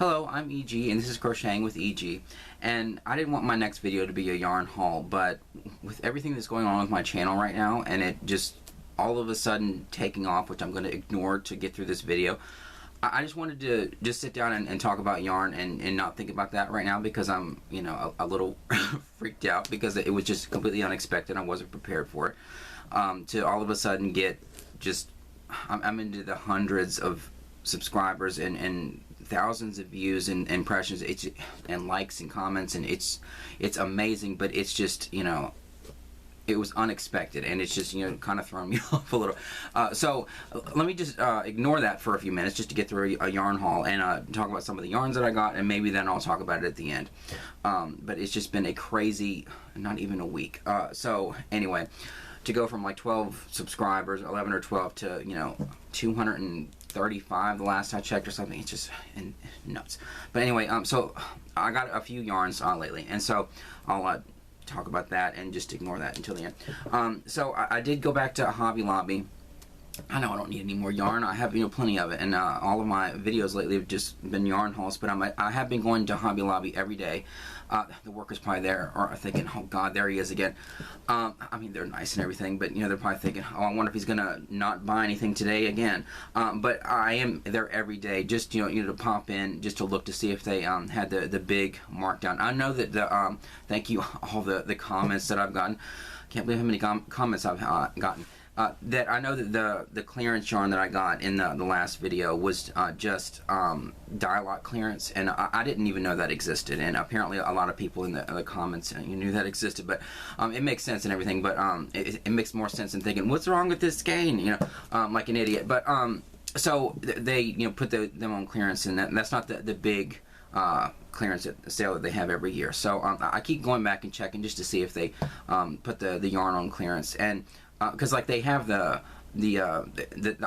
Hello, I'm EG and this is Crocheting with EG, and I didn't want my next video to be a yarn haul, but with everything that's going on with my channel right now and it just all of a sudden taking off, which I'm going to ignore to get through this video, I just wanted to just sit down and talk about yarn and not think about that right now because I'm, you know, a little freaked out because it was just completely unexpected. I wasn't prepared for it. To all of a sudden get just, I'm into the hundreds of subscribers and thousands of views and impressions, and likes and comments, and it's amazing, but it's just, you know, it was unexpected, and it's just, you know, kind of thrown me off a little. So let me just ignore that for a few minutes just to get through a yarn haul and talk about some of the yarns that I got, and maybe then I'll talk about it at the end. But it's just been a crazy, not even a week. So anyway, to go from like 12 subscribers, 11 or 12, to, you know, 235 the last I checked or something, it's just nuts. But anyway, so I got a few yarns lately, and so I'll talk about that and just ignore that until the end. So I did go back to Hobby Lobby. I know I don't need any more yarn. I have, you know, plenty of it, and all of my videos lately have just been yarn hauls. But I have been going to Hobby Lobby every day. The workers probably there are thinking, "Oh God, there he is again." I mean, they're nice and everything, but you know, they're probably thinking, "Oh, I wonder if he's gonna not buy anything today again." But I am there every day, just you know, to pop in, just to look to see if they had the big markdown. I know that the thank you all the comments that I've gotten. Can't believe how many comments I've gotten. That I know that the clearance yarn that I got in the last video was just dialogue clearance, and I didn't even know that existed, and apparently a lot of people in the comments you knew that existed, but it makes sense and everything, but it makes more sense than thinking, what's wrong with this skein, you know, like an idiot. But so they, you know, put them on clearance, and that's not the big clearance sale that they have every year. So I keep going back and checking just to see if they put the yarn on clearance, and because like they have the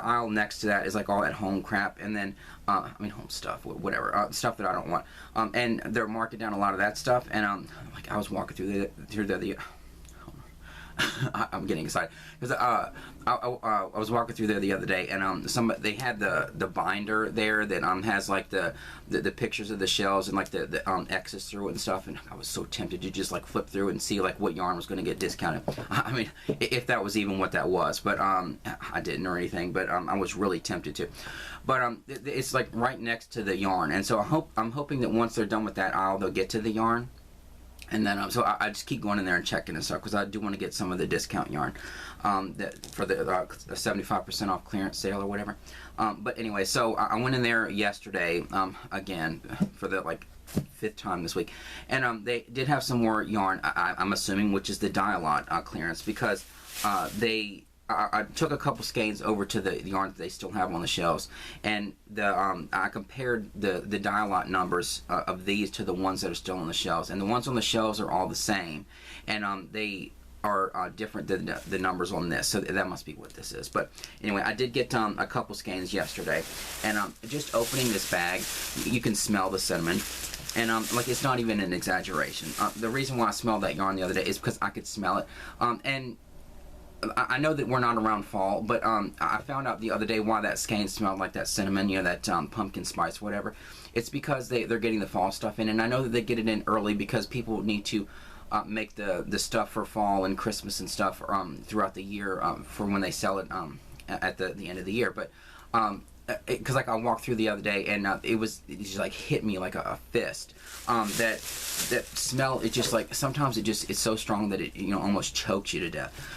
aisle next to that is like all at home crap, and then I mean home stuff, whatever, stuff that I don't want, and they're marking down a lot of that stuff, and like I was walking through the I'm getting excited because I was walking through there the other day, and they had the binder there that has like the pictures of the shells and like the X's through it and stuff, and I was so tempted to just like flip through it and see like what yarn was going to get discounted. I mean, if that was even what that was, but I didn't or anything, but I was really tempted to. But it's like right next to the yarn, and so I'm hoping that once they're done with that aisle, they'll get to the yarn. And then, so I just keep going in there and checking and stuff because I do want to get some of the discount yarn that for the 75% off clearance sale or whatever. But anyway, so I went in there yesterday again for the like 5th time this week, and they did have some more yarn. I'm assuming, which is the Dialot clearance, because I took a couple skeins over to the yarn that they still have on the shelves, and I compared the Dialot numbers of these to the ones that are still on the shelves, and the ones on the shelves are all the same, and they are different than the numbers on this, so that must be what this is. But anyway, I did get a couple skeins yesterday, and just opening this bag, you can smell the cinnamon. And like, it's not even an exaggeration. The reason why I smelled that yarn the other day is because I could smell it, and I know that we're not around fall, but I found out the other day why that skein smelled like that cinnamon, you know, that pumpkin spice, whatever. It's because they're getting the fall stuff in, and I know that they get it in early because people need to make the stuff for fall and Christmas and stuff throughout the year for when they sell it at the end of the year. But because like I walked through the other day, and it just like hit me like a fist. That smell, it just like, sometimes it's so strong that it, you know, almost chokes you to death.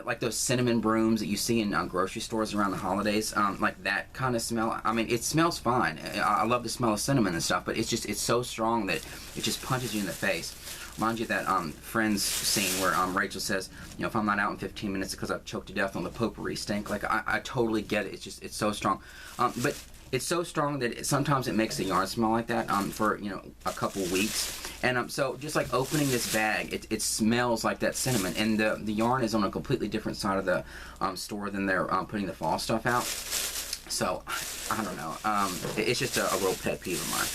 Like those cinnamon brooms that you see in grocery stores around the holidays, like that kind of smell. I mean, it smells fine. I love the smell of cinnamon and stuff, but it's so strong that it just punches you in the face. Reminds you of that Friends scene where Rachel says, you know, if I'm not out in 15 minutes because I've choked to death on the potpourri stink. Like, I totally get it. It's so strong. But it's so strong that sometimes it makes the yarn smell like that for, you know, a couple weeks. And so just like opening this bag, it smells like that cinnamon. And the yarn is on a completely different side of the store than they're putting the fall stuff out. So, I don't know. It's just a real pet peeve of mine.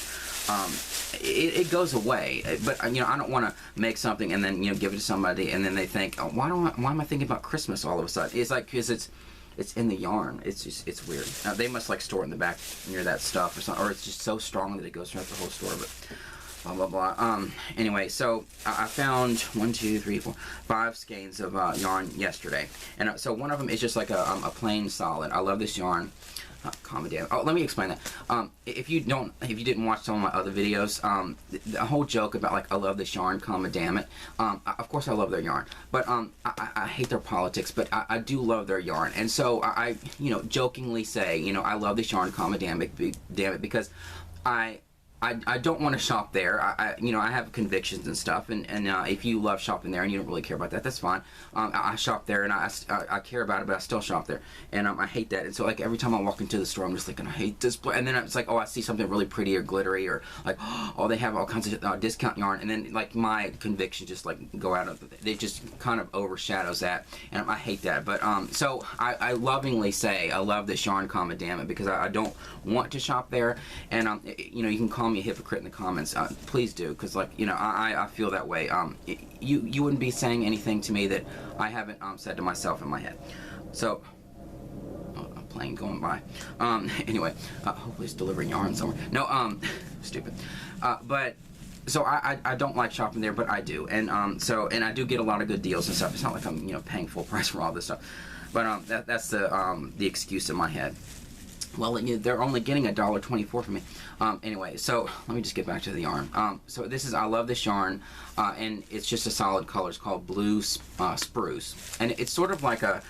It goes away, but you know, I don't want to make something and then, you know, give it to somebody and then they think, oh, why am I thinking about Christmas all of a sudden? It's like, because it's it's in the yarn. It's just, it's weird. Now, they must like store it in the back near that stuff or something, or it's just so strong that it goes throughout the whole store, but blah, blah, blah. Anyway, so I found 1, 2, 3, 4, 5 skeins of yarn yesterday. And so one of them is just like a plain solid. I love this yarn. Oh, let me explain that. If you didn't watch some of my other videos, the whole joke about like I love this yarn, damn it. Of course I love their yarn, but I hate their politics. But I do love their yarn, and so I jokingly say, I love this yarn, damn it, because I don't want to shop there. I have convictions and stuff, and if you love shopping there and you don't really care about that, that's fine. I shop there and I care about it, but I still shop there, and I hate that. And so like every time I walk into the store, I'm just thinking I hate this place. And then it's like, oh, I see something really pretty or glittery, or like, oh, they have all kinds of discount yarn, and then like my convictions just like go out of it just kind of overshadows that, and I hate that. But so I lovingly say I love this yarn, damn it, because I don't want to shop there, and you can call me a hypocrite in the comments. Please do, because like I feel that way. You wouldn't be saying anything to me that I haven't said to myself in my head. So a plane going by. Anyway, hopefully it's delivering yarn somewhere. No, stupid. But so I don't like shopping there, but I do, and and I do get a lot of good deals and stuff. It's not like I'm paying full price for all this stuff, but that's the excuse in my head. Well, they're only getting $1.24 from me. Anyway, so let me just get back to the yarn. So I love this yarn, and it's just a solid color. It's called Blue Spruce, and it's sort of like a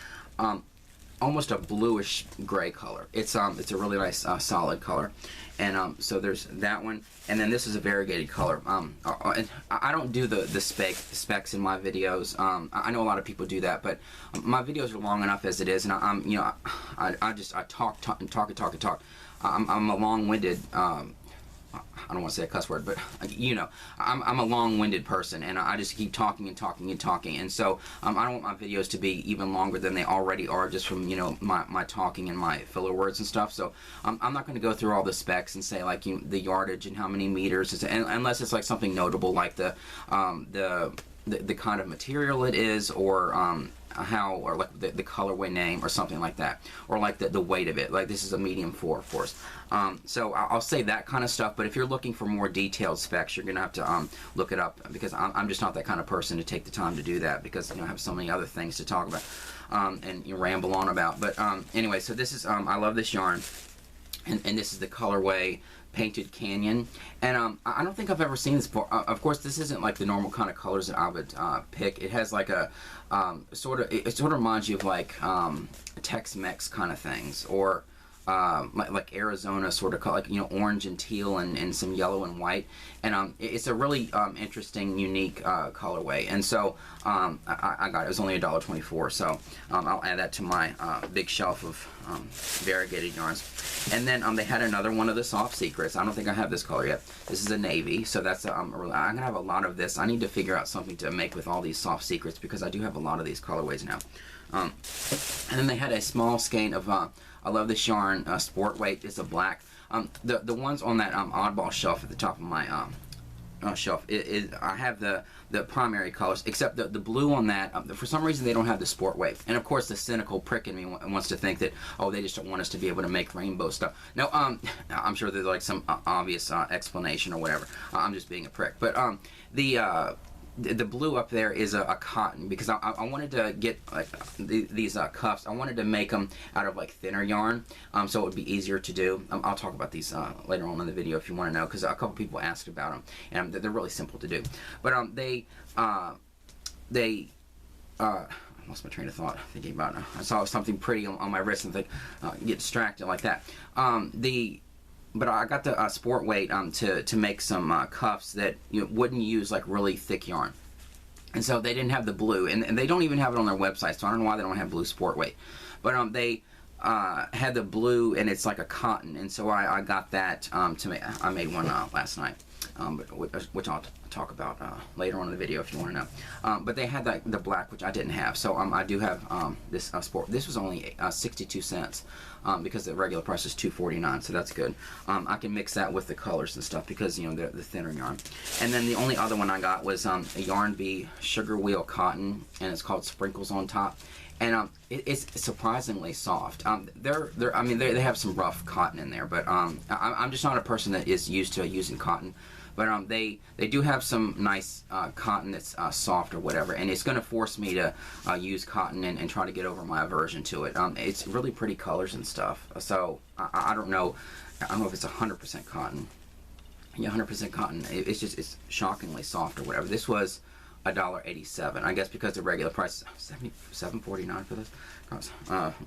almost a bluish gray color. It's a really nice solid color, and so there's that one, and then this is a variegated color. I don't do the specs in my videos. I know a lot of people do that, but my videos are long enough as it is, and I talk. I'm a long-winded. I don't want to say a cuss word, but I'm a long-winded person, and I just keep talking and talking and talking, and so I don't want my videos to be even longer than they already are, just from my talking and my filler words and stuff. So I'm not going to go through all the specs and say like the yardage and how many meters, unless it's like something notable like the kind of material it is, or or like the colorway name or something like that, or like the weight of it. Like this is a medium 4, of course. So I'll say that kind of stuff, but if you're looking for more detailed specs, you're gonna have to look it up, because I'm just not that kind of person to take the time to do that, because I have so many other things to talk about and ramble on about. But anyway, so this is I love this yarn, and this is the colorway Painted Canyon, and I don't think I've ever seen this before. Of course, this isn't like the normal kind of colors that I would pick. It has like a it sort of reminds you of like Tex-Mex kind of things, or like Arizona sort of color, like orange and teal and some yellow and white, and it's a really interesting, unique colorway. And so I got it. It was only $1.24, so I'll add that to my big shelf of variegated yarns. And then they had another one of the Soft Secrets. I don't think I have this color yet. This is a navy, so that's I'm gonna have a lot of this. I need to figure out something to make with all these Soft Secrets, because I do have a lot of these colorways now. And then they had a small skein of I love this yarn, Sport Weight. It's a black. The ones on that oddball shelf at the top of my shelf, I have the primary colors, except the blue on that. For some reason, they don't have the Sport Weight. And of course, the cynical prick in me wants to think that, oh, they just don't want us to be able to make rainbow stuff. No, I'm sure there's like some obvious explanation or whatever. I'm just being a prick. But the blue up there is a cotton, because I wanted to get like these cuffs. I wanted to make them out of like thinner yarn, so it would be easier to do. I'll talk about these later on in the video if you want to know, because a couple people asked about them, and they're really simple to do. But I lost my train of thought thinking about it. I saw something pretty on my wrist and think get distracted like that. But I got the Sport Weight to make some cuffs that wouldn't use like really thick yarn, and so they didn't have the blue, and they don't even have it on their website, so I don't know why they don't have blue Sport Weight. But they had the blue, and it's like a cotton, and so I got that to make. I made one last night, which I'll talk about later on in the video if you want to know. But they had the black, which I didn't have, so I do have this Sport. This was only 62 cents. Because the regular price is $2.49, so that's good. I can mix that with the colors and stuff, because they're the thinner yarn. And then the only other one I got was a Yarn Bee Sugar Wheel Cotton, and it's called Sprinkles on Top. and it's surprisingly soft. I mean, they have some rough cotton in there, but I'm just not a person that is used to using cotton. But they do have some nice cotton that's soft or whatever, and it's going to force me to use cotton and try to get over my aversion to it. It's really pretty colors and stuff, so I don't know. I don't know if it's 100% cotton. Yeah, 100% cotton. It's shockingly soft or whatever. This was $1.87. I guess because the regular price is $7.49 for this.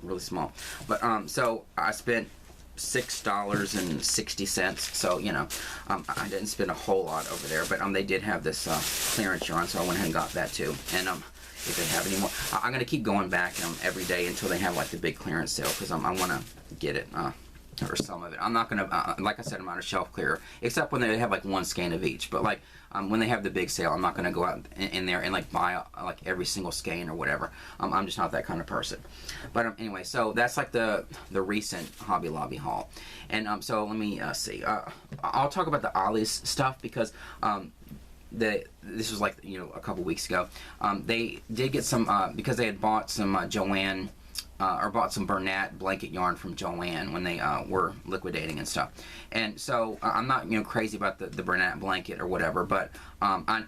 Really small. But so I spent $6.60, so you know, I didn't spend a whole lot over there, but they did have this clearance yarn, so I went ahead and got that too. And if they have any more, I'm gonna keep going back every day until they have like the big clearance sale, because I want to get it or some of it. I'm not gonna like I said, I'm not a shelf clearer, except when they have like one skein of each. But like when they have the big sale, I'm not gonna go out in there and like buy like every single skein or whatever. I'm just not that kind of person. But anyway, so that's like the recent Hobby Lobby haul. And so let me see. I'll talk about the Ollie's stuff, because this was like, you know, a couple weeks ago. They did get some because they had bought some Joanne. Or bought some Bernat blanket yarn from Joanne when they were liquidating and stuff. And so I'm not, you know, crazy about the Bernat blanket or whatever, but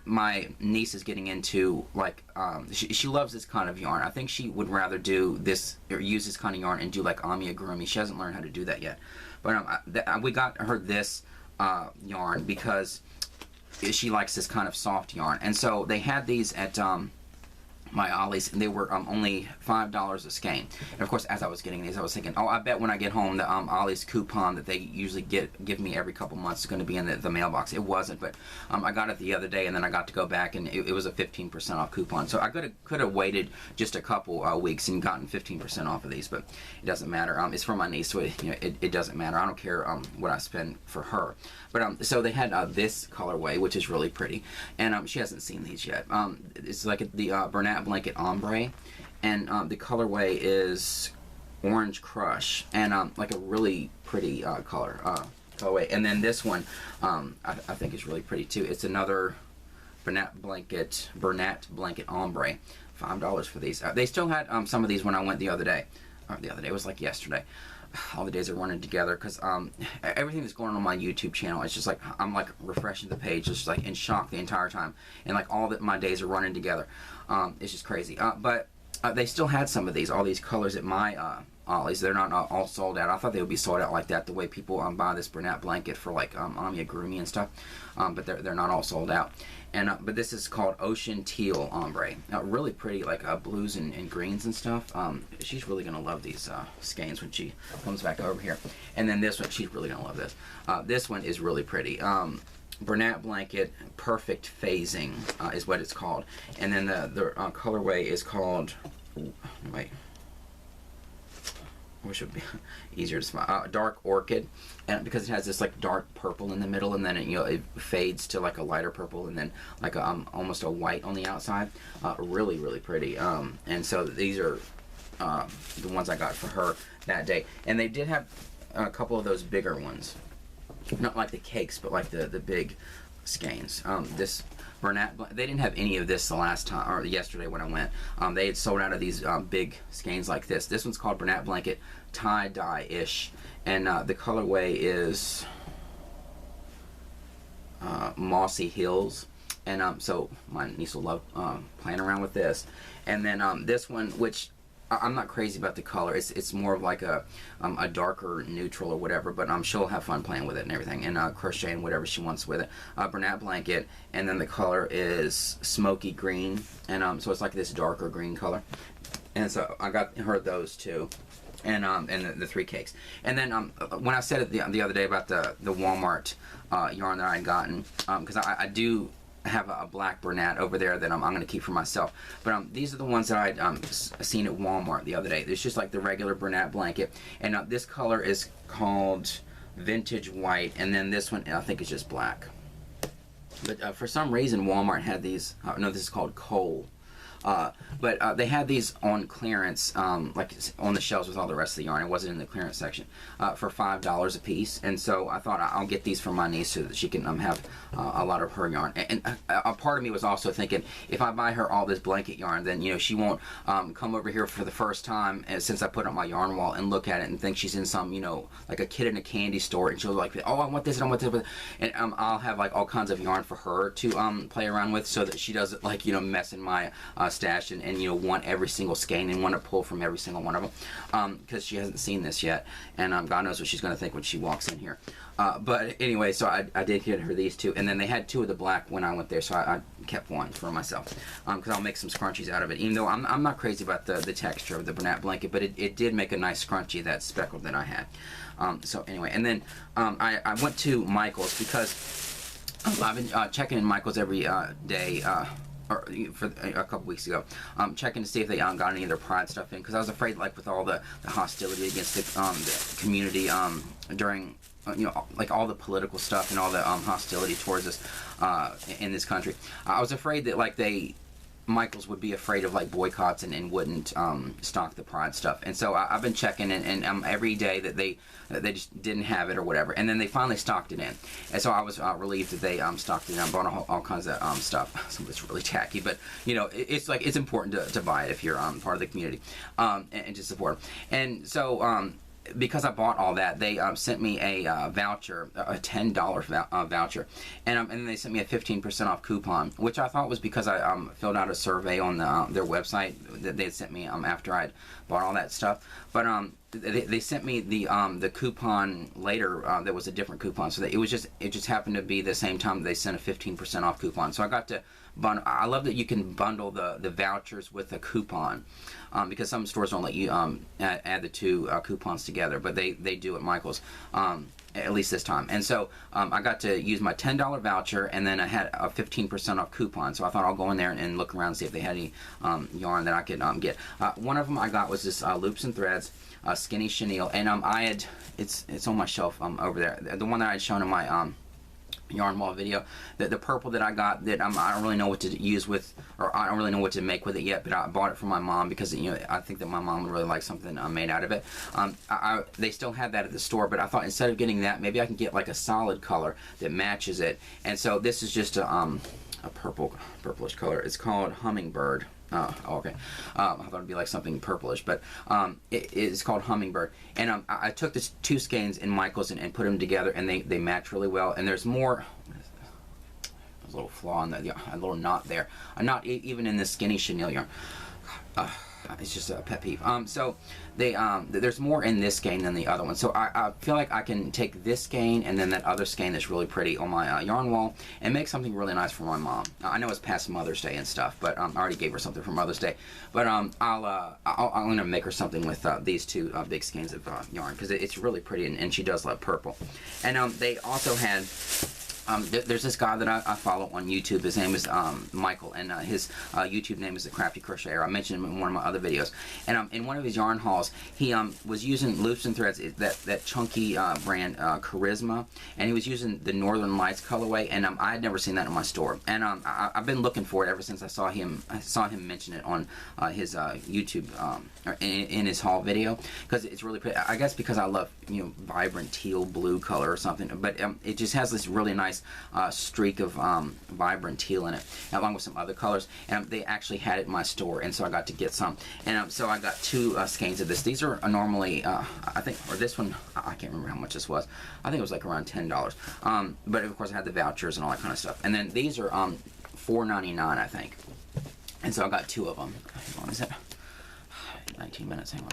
my niece is getting into like she loves this kind of yarn. I think she would rather do this or use this kind of yarn and do like amigurumi. She hasn't learned how to do that yet. But we got her this yarn because she likes this kind of soft yarn. And so they had these at my Ollie's, and they were only $5 a skein. And of course, as I was getting these, I was thinking, oh, I bet when I get home, the Ollie's coupon that they usually give me every couple months is going to be in the mailbox. It wasn't, but I got it the other day, and then I got to go back, and it was a 15% off coupon. So I could have waited just a couple weeks and gotten 15% off of these, but it doesn't matter. It's for my niece, so it doesn't matter. I don't care what I spend for her. But so they had this colorway, which is really pretty, and she hasn't seen these yet. It's like the Bernat Blanket Ombre, and the colorway is Orange Crush, and like a really pretty colorway. And then this one I think is really pretty too. It's another Bernat Blanket Ombre. $5 for these. They still had some of these when I went the other day. The other day, it was like yesterday. All the days are running together, because everything that's going on my YouTube channel, it's just like I'm like refreshing the page, just like in shock the entire time, and like all that my days are running together. It's just crazy. But they still had some of these, all these colors at my Ollie's. They're not all sold out. I thought they would be sold out like that, the way people buy this Bernat blanket for like amigurumi and stuff. But they're not all sold out. And but this is called Ocean Teal Ombre. Really pretty, like blues and greens and stuff. She's really gonna love these skeins when she comes back over here. And then this one, she's really gonna love this. This one is really pretty. Bernat Blanket Perfect Phasing is what it's called. And then the colorway is called, wait, I wish it would be easier to smell. Dark Orchid, and because it has this like dark purple in the middle, and then it fades to like a lighter purple, and then like almost a white on the outside. Really, really pretty. And so these are the ones I got for her that day. And they did have a couple of those bigger ones, not like the cakes, but like the big skeins. This Bernat, they didn't have any of this the last time, or yesterday when I went. They had sold out of these big skeins like this. This one's called Bernat Blanket Tie-Dye-ish, and the colorway is Mossy Hills. And so my niece will love playing around with this. And then this one, which I'm not crazy about the color. It's more of like a darker neutral or whatever, but she'll have fun playing with it and everything, and crocheting whatever she wants with it. Bernat Blanket, and then the color is Smoky Green, and so it's like this darker green color. And so I got her those too, and the 3 cakes. And then when I said it the other day about the Walmart yarn that I had gotten, because I do have a black Bernat over there that I'm going to keep for myself. But these are the ones that I'd seen at Walmart the other day. It's just like the regular Bernat blanket. And this color is called Vintage White. And then this one, I think, is just black. But for some reason, Walmart had these. No, this is called Coal. But they had these on clearance, like on the shelves with all the rest of the yarn. It wasn't in the clearance section, for $5 a piece. And so I thought I'll get these for my niece so that she can have a lot of her yarn. And a part of me was also thinking, if I buy her all this blanket yarn, then, you know, she won't come over here for the first time since I put it on my yarn wall and look at it and think she's in some, you know, like a kid in a candy store, and she'll like, oh, I want this and I want this, and I'll have like all kinds of yarn for her to play around with, so that she doesn't, like, you know, mess in my stash and you know, want every single skein and want to pull from every single one of them, because she hasn't seen this yet, and God knows what she's going to think when she walks in here. But anyway, so I did get her these two, and then they had two of the black when I went there, so I kept one for myself, because I'll make some scrunchies out of it, even though I'm not crazy about the texture of the Bernat blanket, but it did make a nice scrunchie, that speckled that I had. So anyway, and then I went to Michael's, because I've been checking in Michael's every day, or for a couple weeks ago, checking to see if they got any of their Pride stuff in, because I was afraid, like, with all the hostility against the community during, you know, like all the political stuff and all the hostility towards us in this country, I was afraid that, like, Michael's would be afraid of, like, boycotts and wouldn't stock the Pride stuff. And so I've been checking, and every day that they just didn't have it or whatever, and then they finally stocked it in, and so I was relieved that they stocked it in. I bought all kinds of stuff. Some of it's really tacky, but, you know, it's like, it's important to buy it if you're part of the community, and to support them. And so because I bought all that, they sent me a voucher, a $10 voucher, and then they sent me a 15% off coupon, which I thought was because I filled out a survey on their website that they had sent me after I'd bought all that stuff. But they sent me the coupon later that was a different coupon, so that it just happened to be the same time they sent a 15% off coupon. So I got to bundle. I love that you can bundle the vouchers with a coupon, because some stores don't let you add the two coupons together, but they do at Michael's, at least this time. And so I got to use my $10 voucher, and then I had a 15% off coupon. So I thought I'll go in there and look around and see if they had any yarn that I could get. One of them I got was this Loops and Threads skinny chenille, and it's on my shelf over there. The one that I had shown in my yarn wall video, the purple that I got, that I don't really know what to use with, or I don't really know what to make with it yet, but I bought it for my mom because, you know, I think that my mom would really like something made out of it. They still had that at the store, but I thought instead of getting that, maybe I can get like a solid color that matches it. And so this is just a purplish color. It's called Hummingbird. Oh, okay. I thought it'd be like something purplish, but it's called Hummingbird. And I took the two skeins in Michael's and put them together, and they match really well. And there's more. There's a little flaw in a little knot there. A knot even in this skinny chenille yarn. It's just a pet peeve. So there's more in this skein than the other one. So I feel like I can take this skein and then that other skein that's really pretty on my yarn wall and make something really nice for my mom. I know it's past Mother's Day and stuff, but I already gave her something for Mother's Day. But I'm gonna make her something with these two big skeins of yarn, because it's really pretty, and she does love purple. And they also had. There's this guy that I follow on YouTube. His name is Michael, and his YouTube name is the Crafty Crocheter. I mentioned him in one of my other videos. And in one of his yarn hauls, he was using Loops and Threads, that chunky brand Charisma, and he was using the Northern Lights colorway. And I had never seen that in my store. And I've been looking for it ever since I saw him mention it on his YouTube in his haul video, because it's really pretty. I guess because I love, you know, vibrant teal blue color or something. But it just has this really nice streak of vibrant teal in it, along with some other colors, and they actually had it in my store, and so I got to get some. And so I got two skeins of this. These are normally I think, or this one, I can't remember how much this was. I think it was like around $10, but of course I had the vouchers and all that kind of stuff. And then these are $4.99, I think, and so I got two of them. How long is it? 19 minutes. Hang on.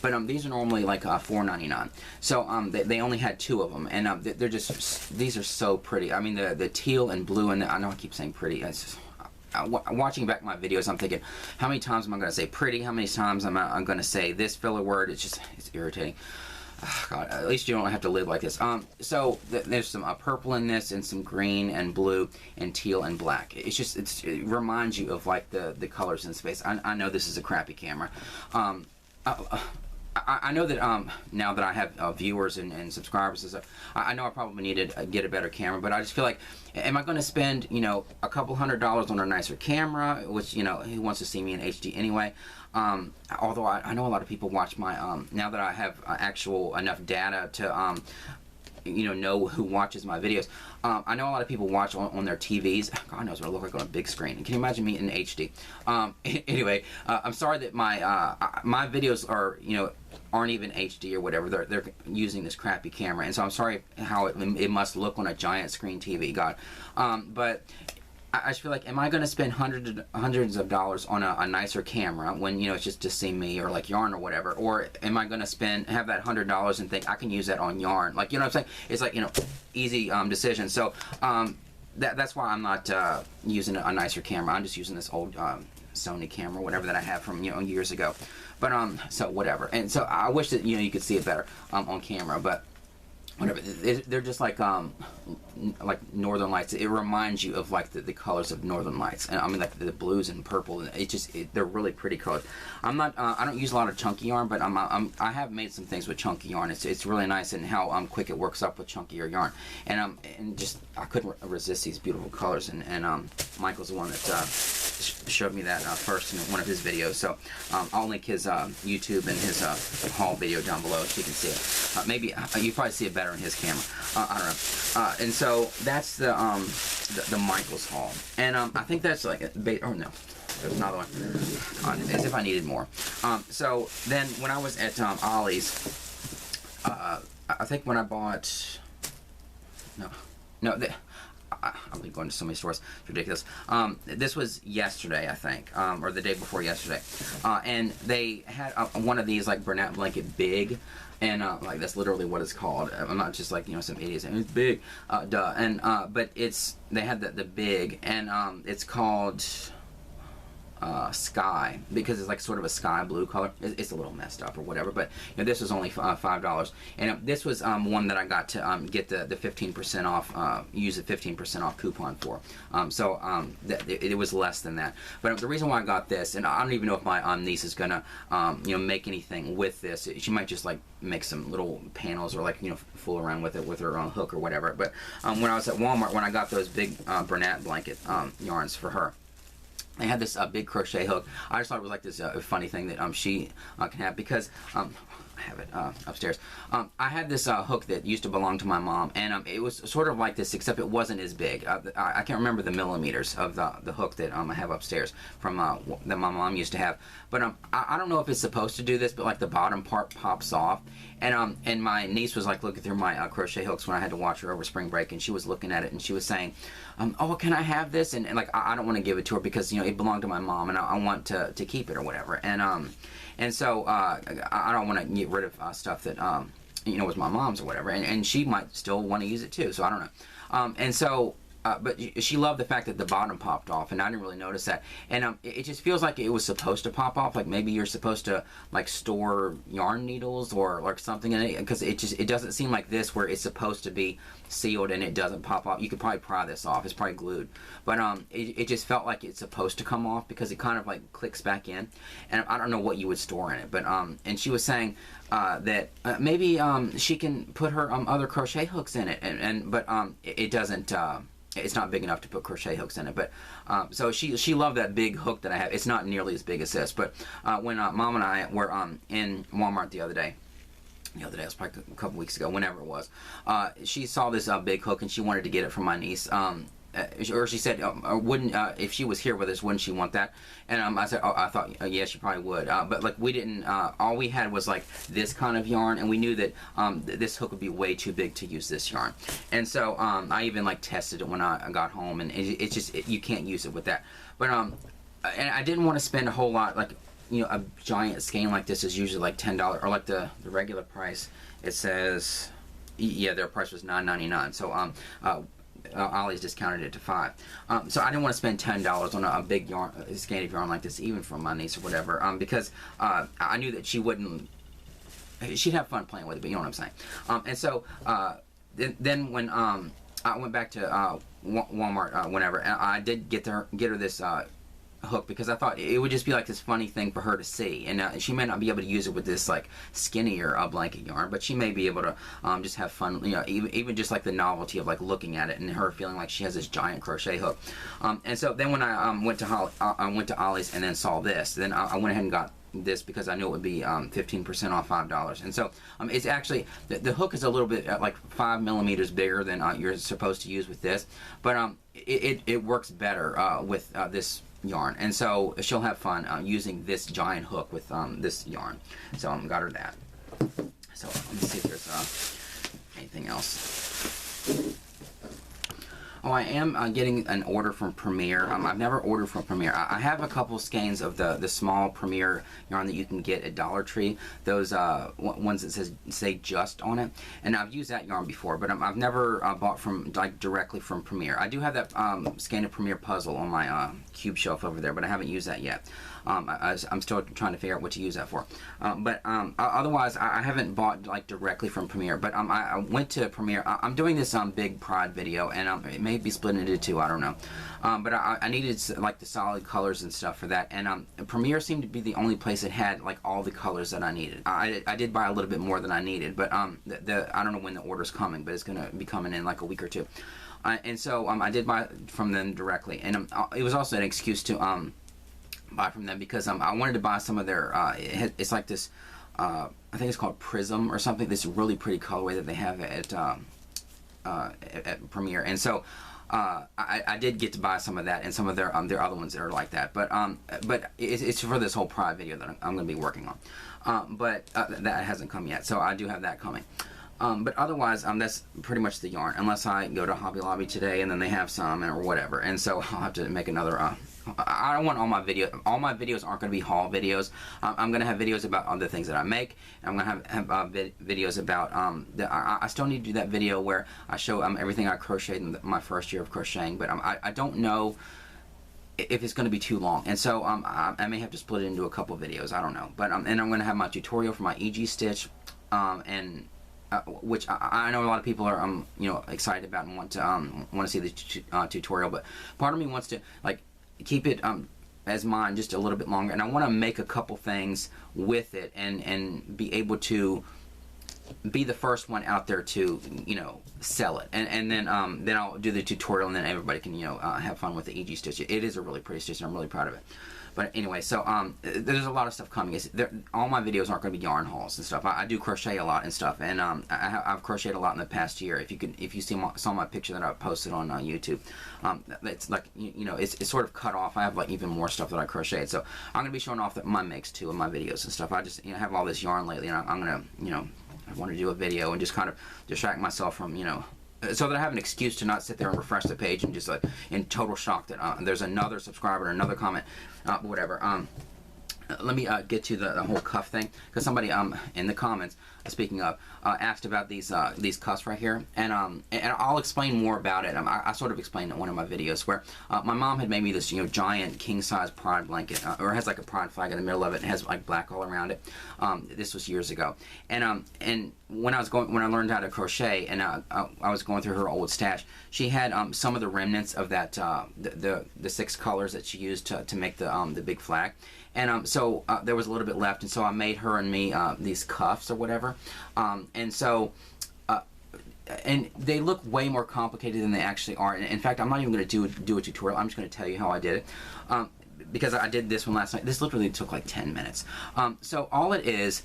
But these are normally like $4.99. So they only had two of them, and they're just, these are so pretty. I mean, the teal and blue, and I know I keep saying pretty. It's just, watching back my videos, I'm thinking, how many times am I going to say pretty? How many times am I going to say this filler word? It's irritating. Oh, God, at least you don't have to live like this. So there's some purple in this, and some green and blue and teal and black. It's just, it reminds you of like the colors in space. I know this is a crappy camera. I know that now that I have viewers and subscribers and stuff, I know I probably need to get a better camera, but I just feel like, am I going to spend, you know, a couple $100s on a nicer camera, which, you know, who wants to see me in HD anyway? Although I know a lot of people watch my, now that I have actual enough data to, you know who watches my videos. I know a lot of people watch on their TVs. God knows what I look like on a big screen. Can you imagine me in HD? Anyway, I'm sorry that my videos are, you know, aren't even HD or whatever. They're using this crappy camera, and so I'm sorry how it must look on a giant screen TV. God, but I just feel like, am I going to spend hundreds of dollars on a nicer camera when, you know, it's just to see me or like yarn or whatever? Or am I going to have that $100 and think I can use that on yarn? Like, you know what I'm saying? It's like, you know, easy decision. So that's why I'm not using a nicer camera. I'm just using this old Sony camera, whatever, that I have from, you know, years ago. But so whatever. And so I wish that, you know, you could see it better on camera, but whatever. They're just like Northern Lights. It reminds you of like the colors of Northern Lights, and I mean like the blues and purple. They're really pretty colors. I'm not. I don't use a lot of chunky yarn, but I have made some things with chunky yarn. It's really nice and how quick it works up with chunkier yarn, and just I couldn't resist these beautiful colors. And Michael's the one that showed me that first in one of his videos. So I'll link his YouTube and his haul video down below so you can see it. Maybe you probably see it better in his camera. I don't know. And so that's the Michael's haul. And I think that's like oh no, there's another one. As if I needed more. So then when I was at Ollie's, I think when I bought I've been going to so many stores. It's ridiculous. This was yesterday, I think, or the day before yesterday. And they had one of these, like, Bernat Blanket Big. And, like, that's literally what it's called. I'm not just, like, you know, some idiots saying it's big. Duh. And, but they had the big, and it's called Sky, because it's like sort of a sky blue color. It's a little messed up or whatever, but you know, this was only $5, and this was one that I got to get the 15% off, use a 15% off coupon for. So it was less than that. But the reason why I got this, and I don't even know if my niece is gonna you know, make anything with this. She might just like make some little panels or like, you know, fool around with it with her own hook or whatever. But when I was at Walmart, when I got those big Bernat Blanket yarns for her, they had this big crochet hook. I just thought it was like this funny thing that she can have, because I have it upstairs. I had this hook that used to belong to my mom, and it was sort of like this, except it wasn't as big. I can't remember the millimeters of the hook that I have upstairs from that my mom used to have. But I don't know if it's supposed to do this, but like the bottom part pops off. And my niece was like looking through my crochet hooks when I had to watch her over spring break, and she was looking at it, and she was saying, oh, can I have this? And like, I don't want to give it to her because, you know, it belonged to my mom, and I want to keep it or whatever. And so I don't want to get rid of stuff that, you know, was my mom's or whatever. And she might still want to use it too, so I don't know. And so, but she loved the fact that the bottom popped off, and I didn't really notice that. And it just feels like it was supposed to pop off. Like maybe you're supposed to like store yarn needles or like something in it, because it doesn't seem like this where it's supposed to be sealed and it doesn't pop off. You could probably pry this off. It's probably glued, but it just felt like it's supposed to come off because it kind of like clicks back in. And I don't know what you would store in it, but and she was saying that maybe she can put her other crochet hooks in it, but it doesn't. It's not big enough to put crochet hooks in it, but so she loved that big hook that I have. It's not nearly as big as this, but when Mom and I were in Walmart the other day, it was probably a couple weeks ago, whenever it was, she saw this big hook, and she wanted to get it from my niece. Or she said, wouldn't, if she was here with us, wouldn't she want that? And I said, oh, I thought, yeah, she probably would. But like, we didn't, all we had was like this kind of yarn, and we knew that this hook would be way too big to use this yarn. And so I even like tested it when I got home, and it's just, you can't use it with that. But, and I didn't want to spend a whole lot, like, you know, a giant skein like this is usually like $10, or like the regular price, it says, yeah, their price was $9.99. So, Ollie's discounted it to $5. So I didn't want to spend $10 on a big yarn, skein of yarn like this, even from my niece or whatever, because I knew that she wouldn't. She'd have fun playing with it, but you know what I'm saying. And so then when I went back to Walmart, whenever, and I did get her this hook because I thought it would just be like this funny thing for her to see, and she may not be able to use it with this like skinnier blanket yarn, but she may be able to just have fun, you know, even just like the novelty of like looking at it and her feeling like she has this giant crochet hook. And so then when I went to Ollie's and then saw this, then I went ahead and got this because I knew it would be 15% off $5. And so it's actually the hook is a little bit like 5 millimeters bigger than you're supposed to use with this, but it works better with this yarn, and so she'll have fun using this giant hook with this yarn. So got her that. So let me see if there's anything else. Oh, I am getting an order from Premier. I've never ordered from Premier. I have a couple skeins of the small Premier yarn that you can get at Dollar Tree. Those ones that say Just on it. And I've used that yarn before, but I've never bought from like directly from Premier. I do have that skein of Premier Puzzle on my cube shelf over there, but I haven't used that yet. I'm still trying to figure out what to use that for. But otherwise, I haven't bought like directly from Premier. But I went to Premier. I'm doing this big Pride video, and it may be split into two. I don't know. But I needed like the solid colors and stuff for that. And Premier seemed to be the only place that had like all the colors that I needed. I did buy a little bit more than I needed, but I don't know when the order's coming, but it's gonna be coming in like a week or two. And so I did buy from them directly, and it was also an excuse to buy from them because I wanted to buy some of their it's like this I think it's called Prism or something, this really pretty colorway that they have at Premier. And so I did get to buy some of that and some of their other ones that are like that, but it's for this whole Pride video that I'm going to be working on, but that hasn't come yet, so I do have that coming. But otherwise, that's pretty much the yarn, unless I go to Hobby Lobby today and then they have some or whatever, and so I'll have to make another. I don't want all my videos aren't going to be haul videos. I'm going to have videos about other things that I make. I'm going to have videos about I still need to do that video where I show everything I crocheted in my first year of crocheting, but I don't know if it's going to be too long, and so I may have to split it into a couple videos. I don't know, but and I'm going to have my tutorial for my EG stitch, and which I know a lot of people are you know, excited about and want to see the tutorial, but part of me wants to like keep it as mine just a little bit longer, and I want to make a couple things with it and be able to be the first one out there to, you know, sell it, and then I'll do the tutorial, and then everybody can, you know, have fun with the EG stitch. It is a really pretty stitch, and I'm really proud of it. But anyway, so there's a lot of stuff coming. All my videos aren't going to be yarn hauls and stuff. I do crochet a lot and stuff, and I've crocheted a lot in the past year. If you saw my picture that I posted on YouTube, it's like, you know, it's sort of cut off. I have like even more stuff that I crocheted, so I'm going to be showing off my makes too in my videos and stuff. I just, you know, have all this yarn lately, and I'm going to, you know, I want to do a video and just kind of distract myself from, you know, so that I have an excuse to not sit there and refresh the page and just like in total shock that there's another subscriber, another comment, whatever. Let me get to the whole cuff thing, because somebody in the comments, speaking of, asked about these cuffs right here, and I'll explain more about it. I sort of explained in one of my videos where my mom had made me this, you know, giant king size Pride blanket, or it has like a Pride flag in the middle of it and has like black all around it. This was years ago, and when I learned how to crochet, and I was going through her old stash, she had some of the remnants of that the 6 colors that she used to make the big flag. And so there was a little bit left, and so I made her and me these cuffs or whatever. And so, and they look way more complicated than they actually are. And in fact, I'm not even going to do a tutorial. I'm just going to tell you how I did it. Because I did this one last night. This literally took like 10 minutes. So all it is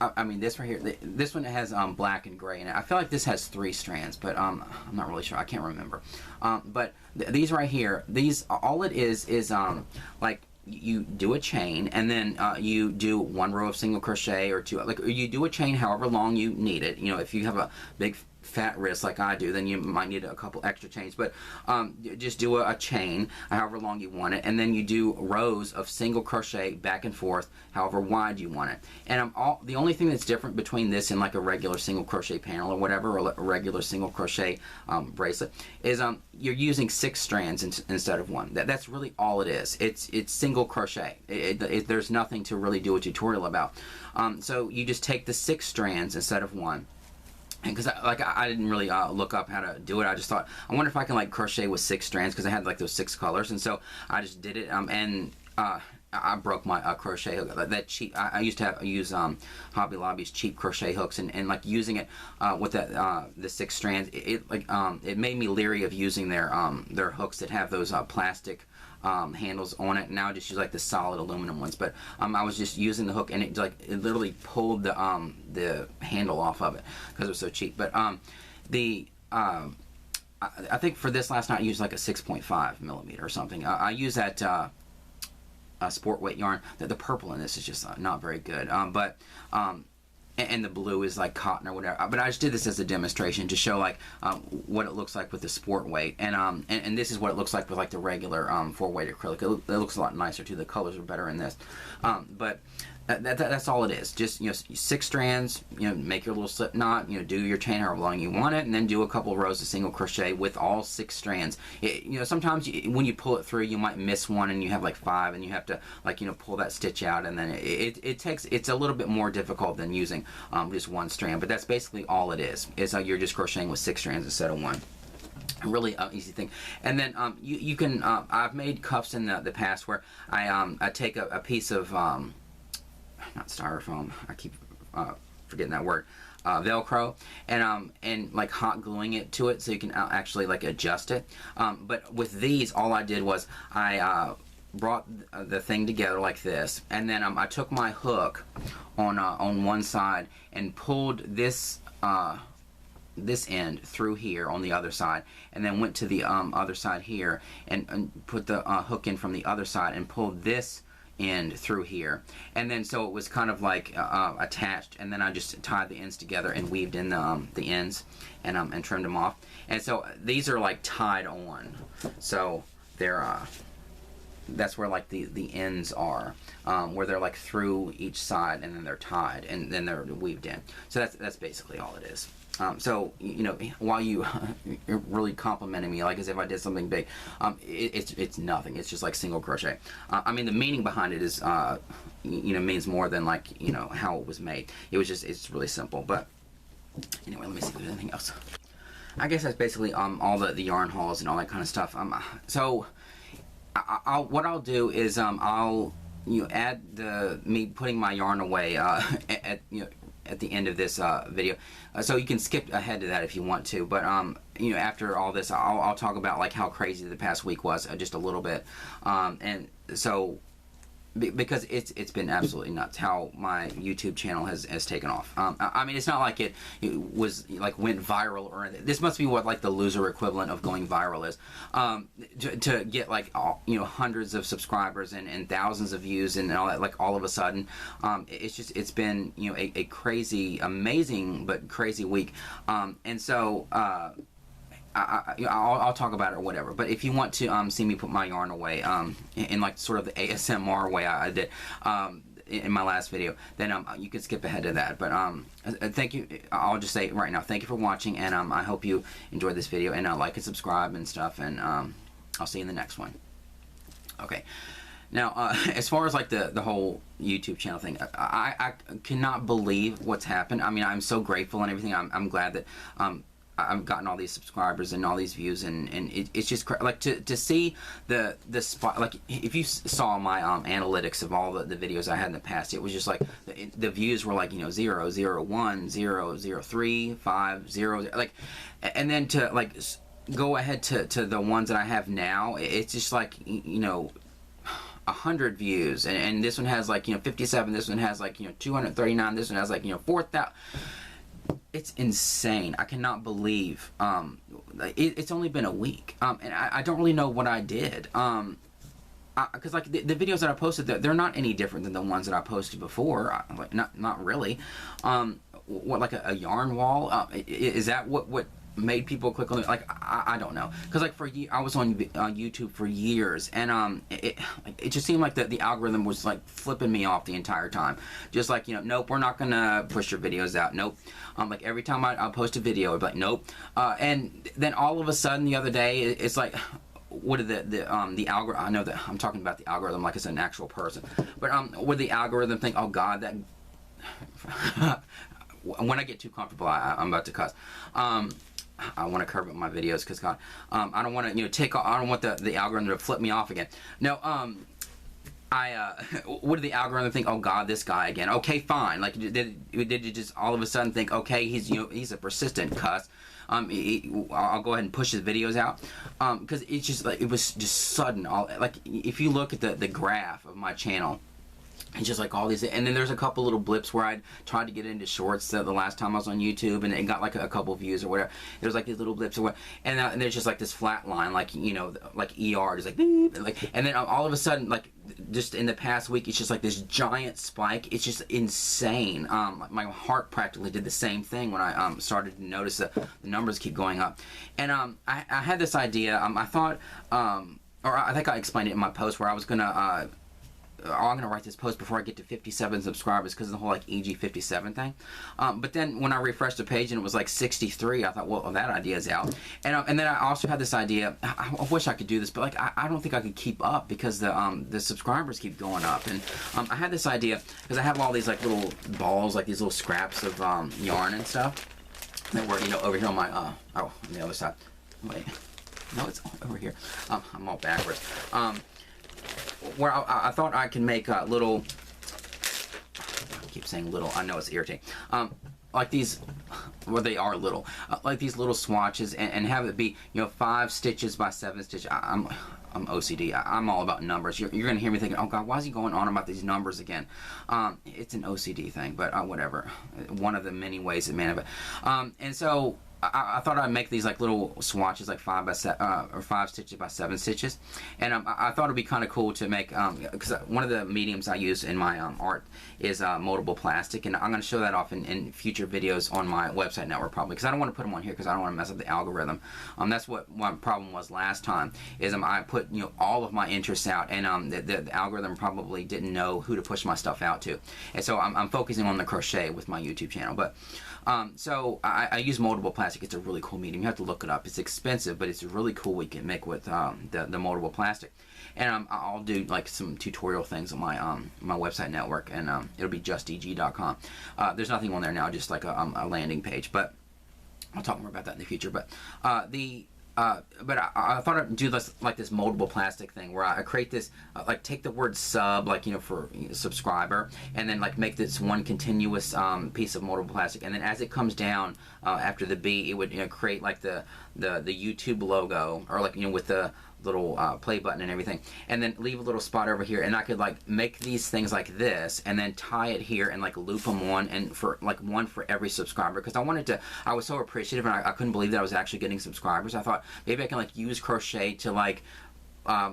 I mean, this right here, this one has black and gray in it. I feel like this has 3 strands, but I'm not really sure. I can't remember. But these right here, all it is like, you do a chain, and then you do 1 row of single crochet or 2, like you do a chain however long you need it. You know, if you have a big fat wrist like I do, then you might need a couple extra chains, but just do a chain however long you want it, and then you do rows of single crochet back and forth however wide you want it. And the only thing that's different between this and like a regular single crochet panel or whatever, or a regular single crochet bracelet, is you're using 6 strands instead of 1. That's really all it is. It's single crochet. There's nothing to really do a tutorial about. So you just take the 6 strands instead of 1, because I didn't really look up how to do it. I just thought, I wonder if I can like crochet with 6 strands, because I had like those 6 colors, and so I just did it. And I broke my crochet hook. That cheap. I used to use Hobby Lobby's cheap crochet hooks, and like using it with that the 6 strands. It made me leery of using their hooks that have those plastic handles on it. Now I just use like the solid aluminum ones. But I was just using the hook, and it literally pulled the handle off of it because it was so cheap. But I think for this last night I used like a 6.5 millimeter or something. I use that sport weight yarn. The purple in this is just not very good. And the blue is like cotton or whatever. But I just did this as a demonstration to show like what it looks like with the sport weight, and this is what it looks like with like the regular 4-weight acrylic. It looks a lot nicer too. The colors are better in this, but that's all it is. Just 6 strands. Make your little slip knot. Do your chain however long you want it, and then do a couple rows of single crochet with all 6 strands. Sometimes when you pull it through, you might miss one, and you have like 5, and you have to pull that stitch out, and then it's a little bit more difficult than using just 1 strand. But that's basically all it is. It's like you're just crocheting with 6 strands instead of 1. Really easy thing. And then you can I've made cuffs in the past where I take a piece of not styrofoam, I keep forgetting that word, Velcro, and like hot gluing it to it so you can actually like adjust it. But with these, all I did was I brought the thing together like this, and then I took my hook on one side and pulled this end through here on the other side, and then went to the other side here and put the hook in from the other side and pulled this end through here, and then so it was kind of like attached, and then I just tied the ends together and weaved in the ends and trimmed them off. And so these are like tied on, so they're that's where like the ends are, where they're like through each side, and then they're tied, and then they're weaved in. So that's basically all it is. So while you're really complimenting me like as if I did something big, it's nothing. It's just like single crochet. I mean, the meaning behind it is means more than like how it was made. It's really simple. But anyway, let me see if there's anything else. I guess that's basically all the yarn hauls and all that kind of stuff. So what I'll do is I'll add me putting my yarn away at the end of this video, so you can skip ahead to that if you want to. But after all this, I'll talk about like how crazy the past week was, just a little bit, and so because it's been absolutely nuts how my YouTube channel has taken off. I mean, it's not like it was like went viral or anything. This must be what like the loser equivalent of going viral is, to get like hundreds of subscribers and thousands of views and all that, like all of a sudden. It's been a crazy, amazing but crazy week, and so I'll talk about it or whatever. But if you want to see me put my yarn away in like sort of the ASMR way I did in my last video, then you can skip ahead to that. But thank you. I'll just say right now, thank you for watching, and I hope you enjoyed this video, and like and subscribe and stuff, and I'll see you in the next one. Okay. Now, as far as like the whole YouTube channel thing, I cannot believe what's happened. I mean, I'm so grateful and everything. I'm glad that I've gotten all these subscribers and all these views, and it's just like to see the spot. Like if you saw my analytics of all the videos I had in the past, it was just like the views were like 0, 0, 1, 0, 0, 3, 5, 0, like, and then to like go ahead to the ones that I have now, it's just like 100 views, and this one has like 57, this one has like 239, this one has like 4,000. It's insane. I cannot believe it's only been a week, and I don't really know what I did, because like the videos that I posted, they're not any different than the ones that I posted before. Like not really. What, like a yarn wall? Is that what made people click on it? Like I don't know, because like I was on YouTube for years, and it just seemed like the algorithm was like flipping me off the entire time, just like nope, we're not gonna push your videos out, nope. Like every time I post a video, I'd be like nope, and then all of a sudden the other day it's like, what did the algorithm, I know that I'm talking about the algorithm like it's an actual person, but would the algorithm think, oh god, that when I get too comfortable, I'm about to cuss. I want to curb up my videos because God, I don't want to, you know, I don't want the algorithm to flip me off again. No, what did the algorithm think? Oh God, this guy again. Okay, fine. Like, did you just all of a sudden think, okay, he's, you know, he's a persistent cuss. I'll go ahead and push his videos out, because it's just like, it was just sudden. Like, if you look at the graph of my channel, it's just like all these, and then there's a couple little blips where I tried to get into shorts the last time I was on YouTube, and it got like a couple views or whatever. There's like these little blips or what, and there's just like this flat line, like, you know, like ER, just like beep, and then all of a sudden, like, just in the past week, it's just like this giant spike. It's just insane. My heart practically did the same thing when I started to notice that the numbers keep going up, and I had this idea. I thought, or I think I explained it in my post where I was gonna. I'm going to write this post before I get to 57 subscribers because of the whole like EG57 thing. But then when I refreshed the page and it was like 63, I thought, well, that idea is out. And then I also had this idea, I wish I could do this, but like I don't think I could keep up because the subscribers keep going up. And I had this idea because I have all these like little balls, like these little scraps of yarn and stuff that were, you know, over here on my, oh, on the other side. Wait, no, it's over here. I'm all backwards. Where I thought I can make little, I keep saying little, I know it's irritating, like these, well, they are little, like these little swatches, and have it be, you know, 5 stitches by 7 stitches. I'm OCD. I'm all about numbers. You're going to hear me thinking, oh God, why is he going on about these numbers again? It's an OCD thing, but whatever. One of the many ways it manifests. And so I thought I'd make these like little swatches, like 5 by 7 or 5 stitches by 7 stitches, and I thought it'd be kind of cool to make, because one of the mediums I use in my art is moldable plastic, and I'm going to show that off in future videos on my website network probably, because I don't want to put them on here because I don't want to mess up the algorithm. That's what my problem was last time, is I put, you know, all of my interests out, and the algorithm probably didn't know who to push my stuff out to, and so I'm focusing on the crochet with my YouTube channel. But so I use moldable plastic. It's a really cool medium. You have to look it up. It's expensive, but it's really cool what you can make with the moldable plastic. And I'll do like some tutorial things on my website network, and it'll be justeg.com. There's nothing on there now, just like a landing page, but I'll talk more about that in the future. But I thought I'd do this like this moldable plastic thing where I create this, like take the word sub, like, you know, for, you know, subscriber, and then like make this one continuous piece of moldable plastic, and then as it comes down after the B, it would, you know, create like the YouTube logo, or like, you know, with the little play button and everything, and then leave a little spot over here, and I could like make these things like this and then tie it here and like loop them on, and for like one for every subscriber, because I was so appreciative, and I couldn't believe that I was actually getting subscribers. I thought maybe I can like use crochet to like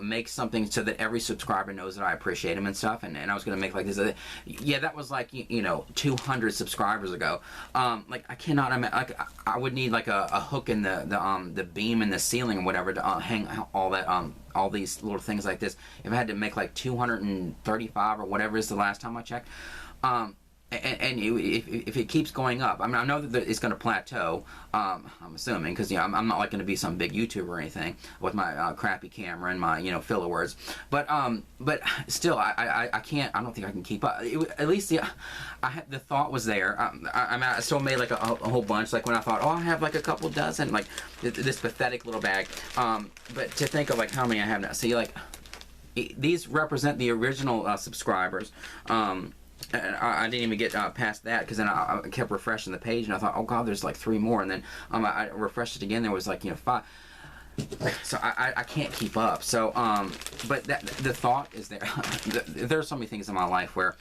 make something so that every subscriber knows that I appreciate them and stuff, and I was gonna make like this. Yeah, that was like, you know, 200 subscribers ago. Like I cannot imagine, like I would need like a hook in the beam in the ceiling or whatever to hang all that all these little things like this. If I had to make like 235 or whatever is the last time I checked. And if it keeps going up, I mean, I know that it's going to plateau, I'm assuming, because, you know, I'm not like going to be some big YouTuber or anything with my crappy camera and my, you know, filler words, but still, I can't, I don't think I can keep up. At least the thought was there. I still made like a whole bunch, like when I thought, oh, I have like a couple dozen, like this pathetic little bag, but to think of like how many I have now. See, like these represent the original subscribers. And I didn't even get past that, because then I kept refreshing the page, and I thought, oh God, there's like 3 more, and then I refreshed it again, there was like, you know, 5. So I can't keep up. So but the thought is there. There are so many things in my life where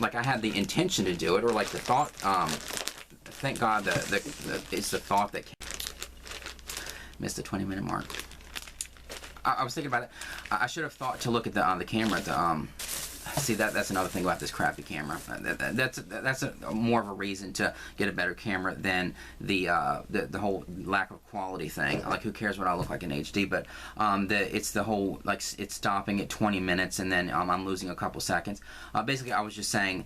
like I had the intention to do it, or like the thought. Thank God that it's the thought that missed the 20-minute mark. I was thinking about it. I should have thought to look at the camera at the see, that's another thing about this crappy camera. That's more of a reason to get a better camera than the whole lack of quality thing. Like, who cares what I look like in HD? But it's the whole, like, it's stopping at 20 minutes, and then I'm losing a couple seconds. Basically, I was just saying,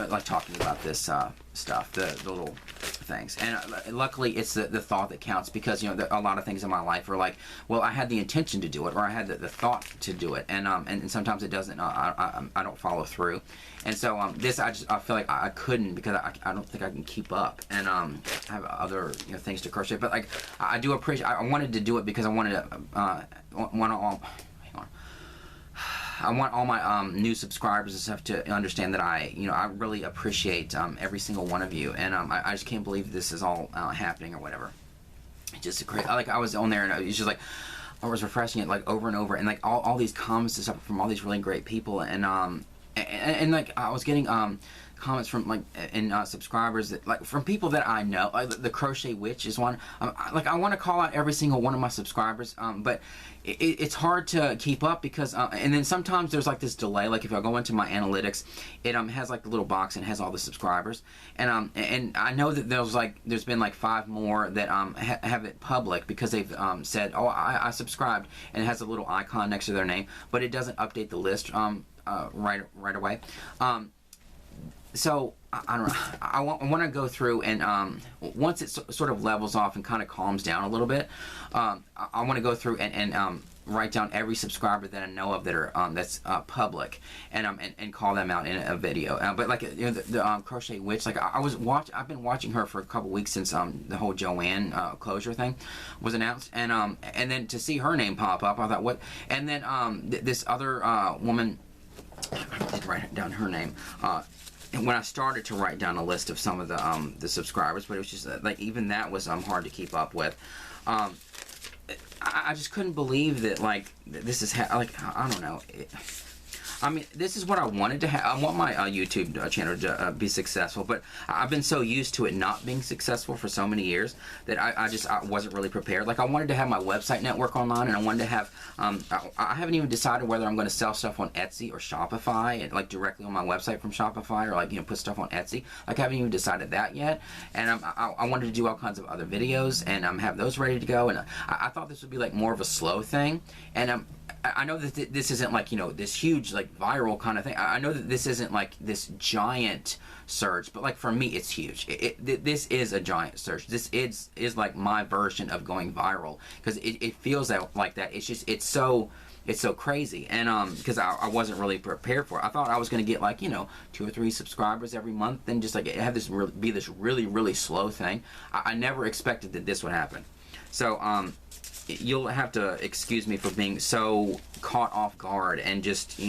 like, talking about this stuff, the little things. And luckily it's the thought that counts, because you know a lot of things in my life are like, well, I had the intention to do it, or I had the thought to do it, and sometimes it doesn't. I don't follow through. And so this I feel like I couldn't, because I don't think I can keep up, and I have other things to crochet. But like I do appreciate. I wanted to do it because I wanted to I want all my new subscribers and stuff to understand that I really appreciate every single one of you, and I just can't believe this is all happening or whatever. It's just crazy. Like I was on there and it was just like I was refreshing it like over and over, and like all these comments and stuff from all these really great people, and like I was getting comments from like subscribers that like from people that I know. Like the Crochet Witch is one. Like I want to call out every single one of my subscribers, but it's hard to keep up because and then sometimes there's like this delay. Like if I go into my analytics, it has like the little box and has all the subscribers, and I know that there's been like 5 more that have it public because they've said, oh, I subscribed, and it has a little icon next to their name, but it doesn't update the list right away. So I don't know. I want to go through and once it sort of levels off and kind of calms down a little bit, I want to go through and write down every subscriber that I know of that are that's public, and call them out in a video. But like the Crochet Witch, like I've been watching her for a couple weeks since the whole Joanne closure thing was announced, and then to see her name pop up, I thought what? And then this other woman, I did write down her name. And when I started to write down a list of some of the subscribers, but it was just like even that was hard to keep up with. I just couldn't believe that like this is like I don't know. I mean, this is what I wanted to have. I want my YouTube channel to be successful, but I've been so used to it not being successful for so many years that I wasn't really prepared. Like, I wanted to have my website network online, and I wanted to have, I haven't even decided whether I'm going to sell stuff on Etsy or Shopify, and like directly on my website from Shopify, or like, put stuff on Etsy. Like, I haven't even decided that yet, and I wanted to do all kinds of other videos, and have those ready to go, and I thought this would be like more of a slow thing, and I know that this isn't like, this huge, like, viral kind of thing. I know that this isn't like this giant surge, but like for me, it's huge. This is a giant surge. This is like my version of going viral, because it feels like that. It's just, it's so crazy. And because I wasn't really prepared for it. I thought I was going to get like, 2 or 3 subscribers every month, then just like have this be this really, really slow thing. I never expected that this would happen. So, you'll have to excuse me for being so caught off guard and just,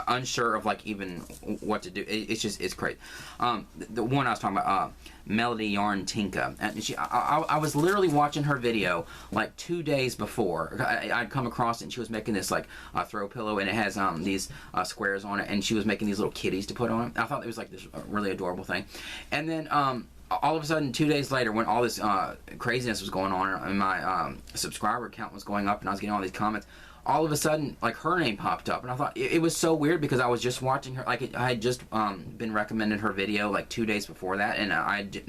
unsure of like even what to do. It's crazy. The one I was talking about, Melody Yarn Tinka, and I was literally watching her video like 2 days before. I'd come across it, and she was making this like throw pillow, and it has these squares on it, and she was making these little kitties to put on it. I thought it was like this really adorable thing, and then all of a sudden, 2 days later, when all this craziness was going on, and my subscriber count was going up, and I was getting all these comments, all of a sudden, like, her name popped up, and I thought it was so weird, because I was just watching her. Like, I had just been recommended her video like 2 days before that, and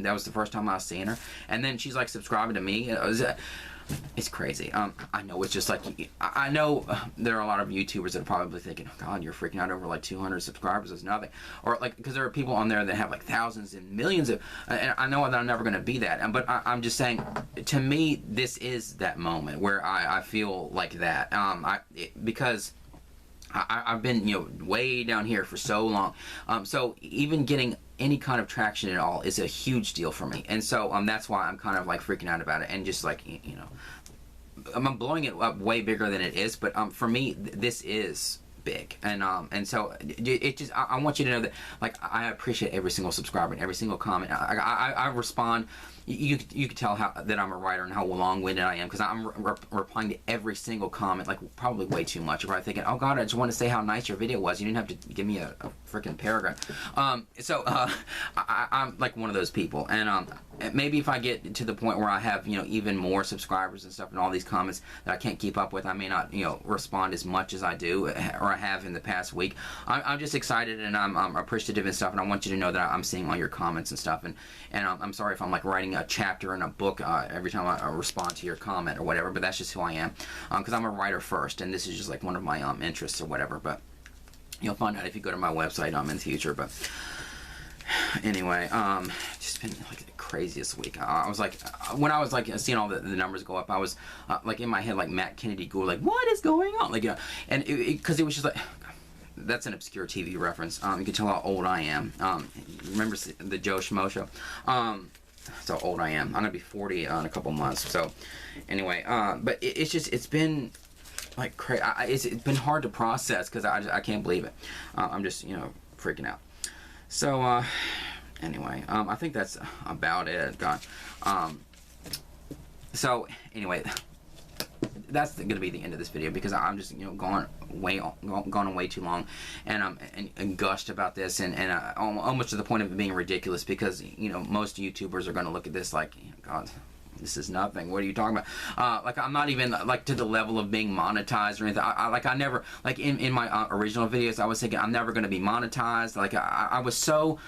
that was the first time I was seeing her, and then she's like subscribing to me. It's crazy. I know it's just like, I know there are a lot of YouTubers that are probably thinking, oh God, you're freaking out over like 200 subscribers is nothing. Or like, because there are people on there that have like thousands and millions of, and I know that I'm never going to be that. But I'm just saying, to me, this is that moment where I feel like that. Because I've been, way down here for so long. So even getting any kind of traction at all is a huge deal for me. And so that's why I'm kind of like freaking out about it, and just like, I'm blowing it up way bigger than it is, but for me, this is big. And so it just, I want you to know that, like, I appreciate every single subscriber and every single comment. I respond. You could tell that I'm a writer and how long-winded I am, because I'm replying to every single comment, like probably way too much. You're probably thinking, oh God, I just want to say how nice your video was. You didn't have to give me a freaking paragraph. So I'm like one of those people, and maybe if I get to the point where I have even more subscribers and stuff, and all these comments that I can't keep up with, I may not respond as much as I do or I have in the past week. I'm just excited, and I'm appreciative and stuff, and I want you to know that I'm seeing all your comments and stuff, and I'm sorry if I'm like writing a chapter in a book every time I respond to your comment or whatever, but that's just who I am, because I'm a writer first, and this is just like one of my interests or whatever. But you'll find out if you go to my website in the future. But anyway, just been like the craziest week. I was like, when I was like seeing all the numbers go up, I was like in my head like Matt Kennedy Gould, like what is going on, like, you know, and because it was just like, that's an obscure TV reference. You can tell how old I am. Remember the Joe Schmo show? That's how old I am. I'm gonna be 40 in a couple months. So anyway, but it's been like crazy. It's been hard to process because I can't believe it. I'm just, you know, freaking out. So anyway, I think that's about it. God. So anyway, that's going to be the end of this video because I'm just, you know, gone on way too long, and gushed about this, and almost to the point of it being ridiculous because, you know, most YouTubers are going to look at this like, God, this is nothing. What are you talking about? Like, I'm not even like to the level of being monetized or anything. I never, like in my original videos, I was thinking I'm never going to be monetized. Like I was so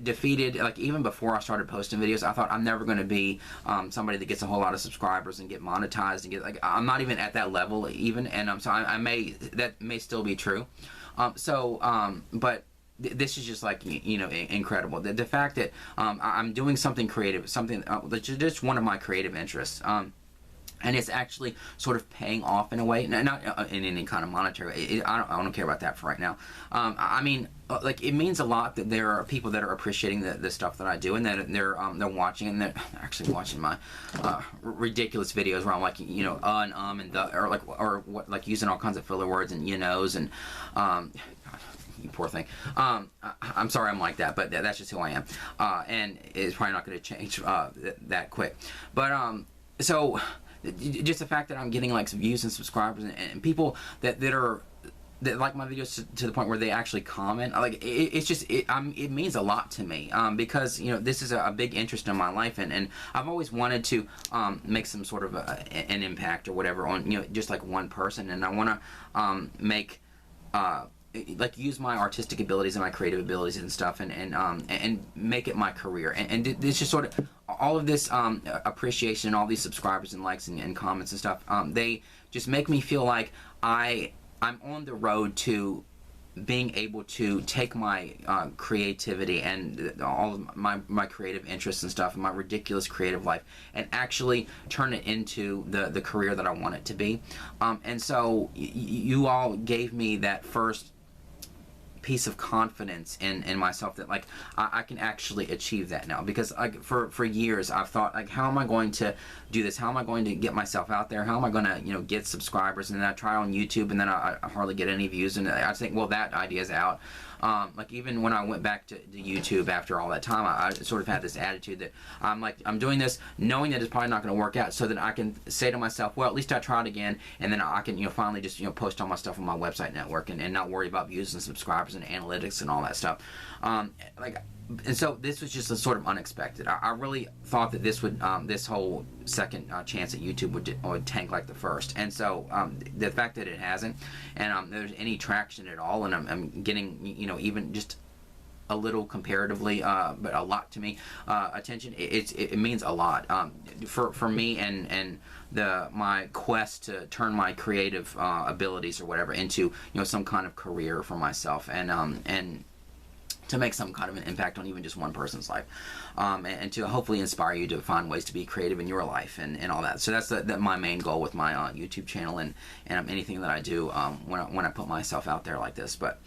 defeated. Like even before I started posting videos, I thought I'm never going to be somebody that gets a whole lot of subscribers and get monetized and get, like, I'm not even at that level even. And so that may still be true. But this is just like, you know, incredible. The fact that I'm doing something creative, something that's just one of my creative interests, and it's actually sort of paying off in a way, not in any kind of monetary. I don't care about that for right now. I mean, like, it means a lot that there are people that are appreciating the stuff that I do, and that they're watching, and they're actually watching my ridiculous videos where I'm like, you know, and the, or what, like using all kinds of filler words and you knows and you poor thing. I'm sorry I'm like that, but that's just who I am. And it's probably not going to change that quick. But so just the fact that I'm getting like some views and subscribers and people that like my videos to the point where they actually comment, like it means a lot to me, because, you know, this is a big interest in my life, and I've always wanted to make some sort of an impact or whatever on, you know, just like one person, and I want to make like use my artistic abilities and my creative abilities and stuff, and make it my career, and this just sort of all of this appreciation, all these subscribers and likes and comments and stuff, they just make me feel like I'm on the road to being able to take my creativity and all of my creative interests and stuff and my ridiculous creative life and actually turn it into the career that I want it to be. And so you all gave me that first piece of confidence in myself that, like, I can actually achieve that now, because like for years I've thought, like, how am I going to do this? How am I going to get myself out there? How am I going to, you know, get subscribers? And then I try on YouTube and then I hardly get any views, and I think, well, that idea's out. Like, even when I went back to YouTube after all that time, I sort of had this attitude that I'm doing this knowing that it's probably not going to work out, so that I can say to myself, well, at least I tried again, and then I can, you know, finally just, you know, post all my stuff on my website network and not worry about views and subscribers and analytics and all that stuff. And so this was just a sort of unexpected. I really thought that this would, this whole second chance at YouTube would tank like the first. And so the fact that it hasn't, and there's any traction at all, and I'm getting, you know, even just a little comparatively, but a lot to me, attention, it means a lot for me and my quest to turn my creative abilities or whatever into, you know, some kind of career for myself, and to make some kind of an impact on even just one person's life, and to hopefully inspire you to find ways to be creative in your life and all that. So that's my main goal with my YouTube channel and anything that I do when I put myself out there like this. But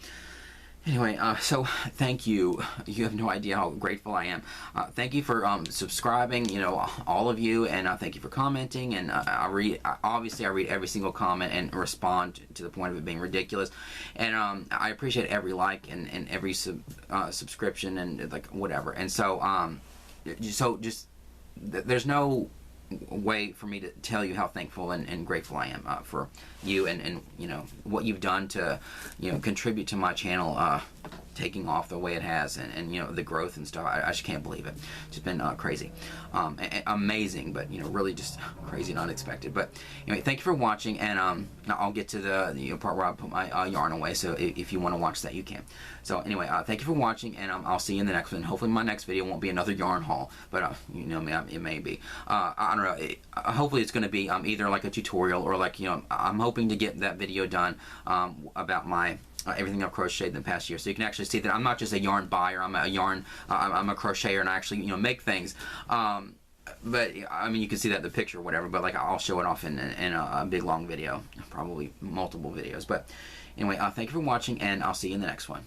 anyway, so thank you. You have no idea how grateful I am. Thank you for subscribing, you know, all of you, and thank you for commenting. And obviously I read every single comment and respond to the point of it being ridiculous. And I appreciate every like and every subscription and, like, whatever. And so just there's no way for me to tell you how thankful and grateful I am for you and you know, what you've done to, you know, contribute to my channel taking off the way it has, and you know, the growth and stuff. I just can't believe it. It's just been crazy, amazing, but, you know, really just crazy and unexpected. But anyway, thank you for watching, and I'll get to the, you know, part where I put my yarn away, so if you want to watch that, you can. So anyway, thank you for watching, and I'll see you in the next one. Hopefully my next video won't be another yarn haul, but you know me, it may be. I don't know, hopefully it's going to be either like a tutorial or, like, you know, I'm hoping to get that video done about my everything I've crocheted in the past year, so you can actually see that I'm not just a yarn buyer. I'm a crocheter, and I actually make things. But I mean, you can see that in the picture or whatever. But like, I'll show it off in a big long video, probably multiple videos. But anyway, thank you for watching, and I'll see you in the next one.